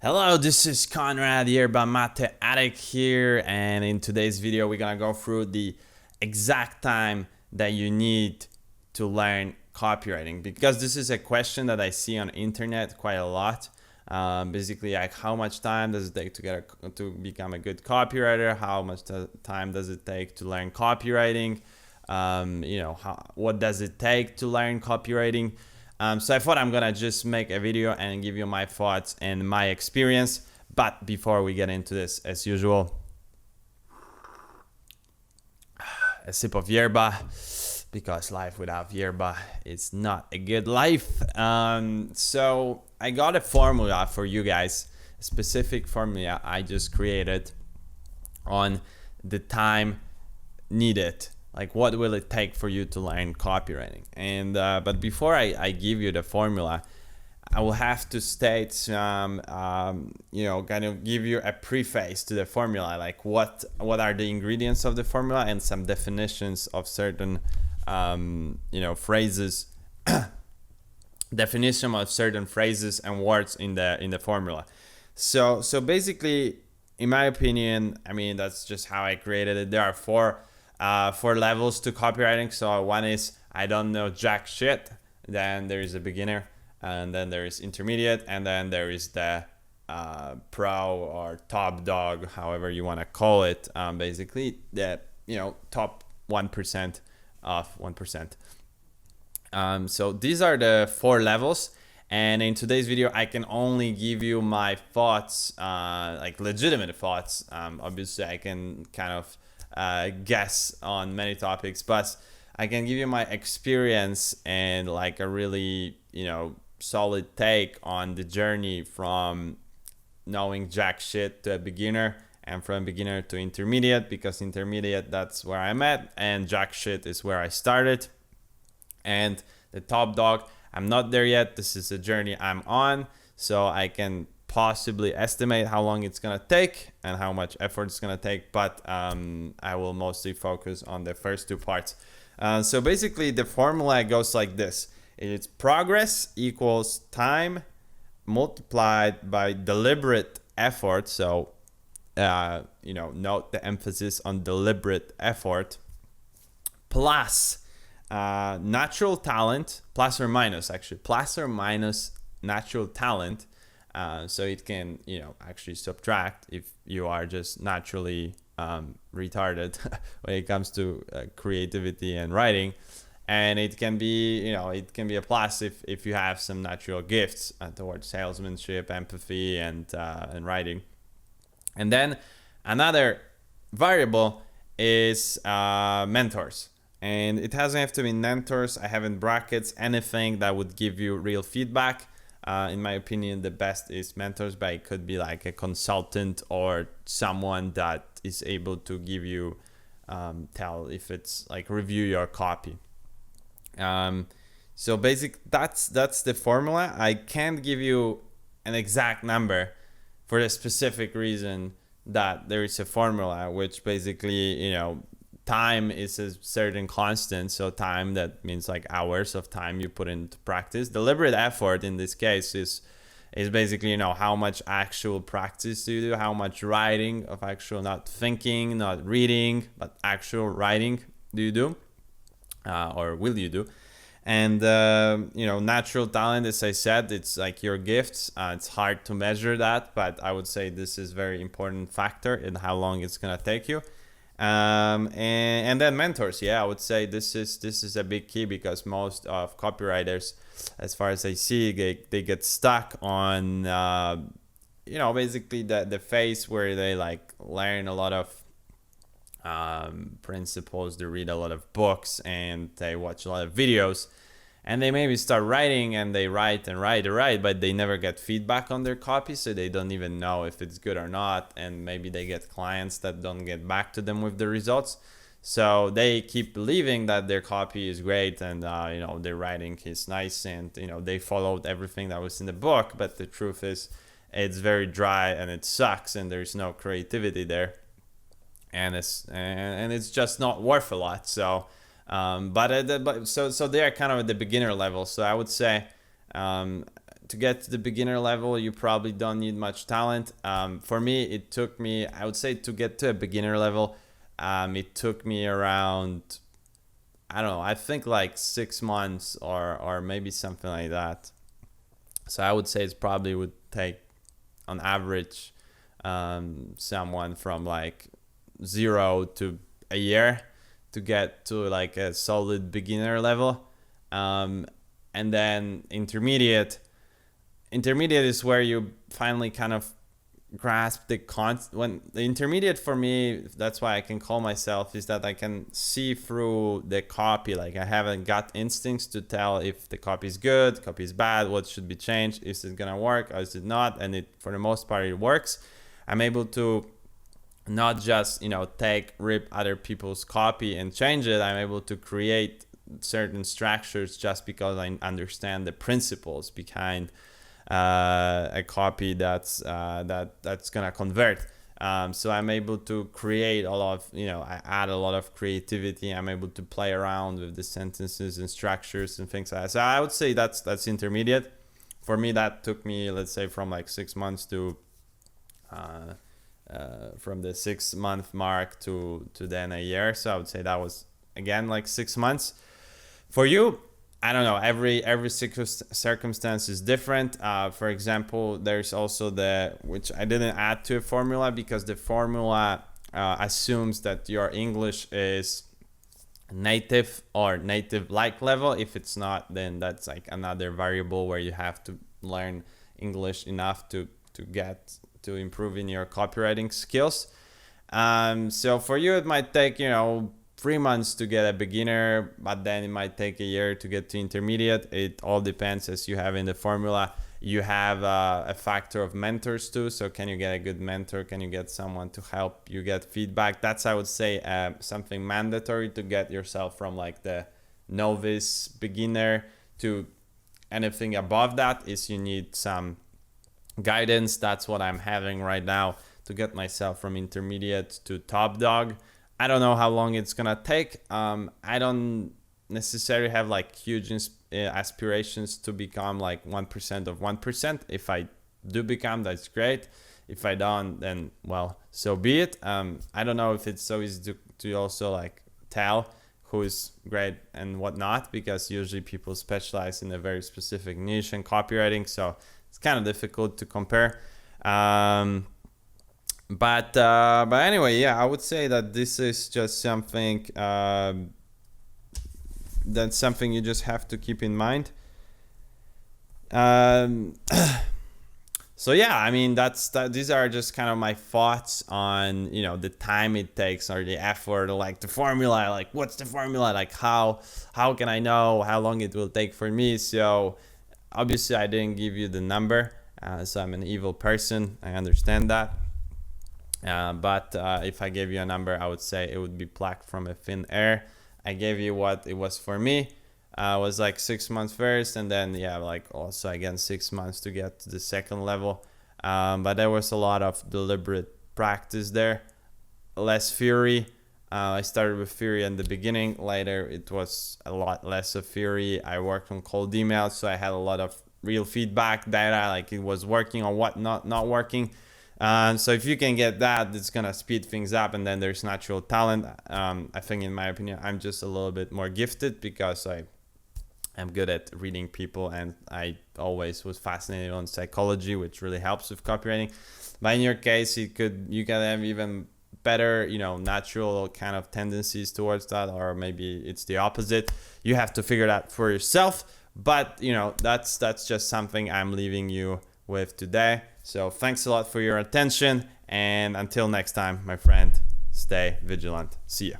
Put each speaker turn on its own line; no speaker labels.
Hello, this is Konrad, Yerba Addict here, and in today's video we're gonna go through the exact time that you need to learn copywriting, because this is a question that I see on internet quite a lot. Basically, like, how much time does it take to become a good copywriter? How much time does it take to learn copywriting? What does it take to learn copywriting? So I thought I'm gonna just make a video and give you my thoughts and my experience. But before we get into this, as usual, a sip of Yerba, because life without Yerba is not a good life. So I got a formula for you guys, a specific formula I just created on the time needed. Like, what will it take for you to learn copywriting? And but before I give you the formula, I will have to state some, kind of give you a preface to the formula, like what are the ingredients of the formula and some definitions of certain, phrases, definition of certain phrases and words in the formula. So basically, in my opinion, I mean, that's just how I created it. There are four levels to copywriting. So one is I don't know jack shit. Then there is a beginner, and then there is intermediate, and then there is the pro or top dog, however you want to call it. Basically, the top 1% of 1%. So these are the four levels. And in today's video, I can only give you my thoughts, like legitimate thoughts. Obviously, I can kind of guess on many topics, but I can give you my experience and like a really solid take on the journey from knowing jack shit to a beginner, and from beginner to intermediate, because intermediate, that's where I'm at, and jack shit is where I started. And the top dog, I'm not there yet. This is a journey I'm on, so I can possibly estimate how long it's gonna take and how much effort it's gonna take, but I will mostly focus on the first two parts. So basically, the formula goes like this: it's progress equals time multiplied by deliberate effort. So note the emphasis on deliberate effort, plus natural talent, plus or minus natural talent. So it can, actually subtract if you are just naturally retarded when it comes to creativity and writing. And it can be, it can be a plus if you have some natural gifts towards salesmanship, empathy, and writing. And then another variable is mentors. And it doesn't have to be mentors. I have in brackets anything that would give you real feedback. In my opinion, the best is mentors, but it could be like a consultant or someone that is able to give you, tell if it's like review your copy. So that's the formula. I can't give you an exact number for the specific reason that there is a formula, which basically, time is a certain constant. So time, that means like hours of time you put into practice. Deliberate effort in this case is basically, how much actual practice do you do, how much writing of actual, not thinking, not reading, but actual writing do you do, or will you do. And natural talent, as I said, it's like your gifts. It's hard to measure that, but I would say this is very important factor in how long it's gonna take you. And then mentors, I would say this is a big key, because most of copywriters, as far as I see, they get stuck on basically the phase where they like learn a lot of principles, they read a lot of books, and they watch a lot of videos, and they maybe start writing, and they write, but they never get feedback on their copy, so they don't even know if it's good or not. And maybe they get clients that don't get back to them with the results, so they keep believing that their copy is great, and their writing is nice, and they followed everything that was in the book, but the truth is it's very dry and it sucks, and there's no creativity there, and it's just not worth a lot. So so they are kind of at the beginner level. So I would say to get to the beginner level, you probably don't need much talent. For me, it took me, I would say, to get to a beginner level, it took me around, I don't know, I think like 6 months or maybe something like that. So I would say it probably would take on average someone from like 0 to a year to get to like a solid beginner level. And then intermediate is where you finally kind of grasp the when the intermediate, for me, that's why I can call myself, is that I can see through the copy. Like I haven't got instincts to tell if the copy is good, copy is bad, what should be changed, is it gonna work or is it not, and it, for the most part, it works. I'm able to not just, rip other people's copy and change it. I'm able to create certain structures just because I understand the principles behind a copy that's gonna convert. So I'm able to create a lot of, I add a lot of creativity. I'm able to play around with the sentences and structures and things like that. So I would say that's intermediate. For me, that took me, let's say, from like 6 months to from the 6 month mark to then a year. So I would say that was again like 6 months. For you, I don't know, every circumstance is different. For example, there's also which I didn't add to a formula, because the formula assumes that your English is native or native-like level. If it's not, then that's like another variable where you have to learn English enough to get to improve in your copywriting skills. So for you, it might take, 3 months to get a beginner, but then it might take a year to get to intermediate. It all depends, as you have in the formula. You have a factor of mentors too. So can you get a good mentor? Can you get someone to help you get feedback? That's, I would say, something mandatory to get yourself from like the novice beginner to anything above that. Is you need some guidance. That's what I'm having right now to get myself from intermediate to top dog. I don't know how long it's gonna take. I don't necessarily have like huge aspirations to become like 1% of 1%. If I do become, that's great. If I don't, then well, so be it. I don't know if it's so easy to also like tell who's great and whatnot, because usually people specialize in a very specific niche in copywriting, so it's kind of difficult to compare. But anyway, yeah, I would say that this is just something that's something you just have to keep in mind. So yeah, I mean, these are just kind of my thoughts on, the time it takes or the effort, or like the formula, like what's the formula, like how can I know how long it will take for me. So obviously I didn't give you the number, so I'm an evil person, I understand that. But if I gave you a number, I would say it would be plucked from a thin air. I gave you what it was for me. It was like 6 months first, and then like also again 6 months to get to the second level. But there was a lot of deliberate practice there, less theory. I started with theory in the beginning. Later it was a lot less of theory. I worked on cold emails, so I had a lot of real feedback data, like it was working or what not working. So if you can get that, it's gonna speed things up. And then there's natural talent. I think, in my opinion, I'm just a little bit more gifted because I'm good at reading people, and I always was fascinated on psychology, which really helps with copywriting. But in your case, you can have even better, natural kind of tendencies towards that, or maybe it's the opposite. You have to figure that for yourself. But that's just something I'm leaving you with today. So thanks a lot for your attention, and until next time, my friend, stay vigilant. See ya.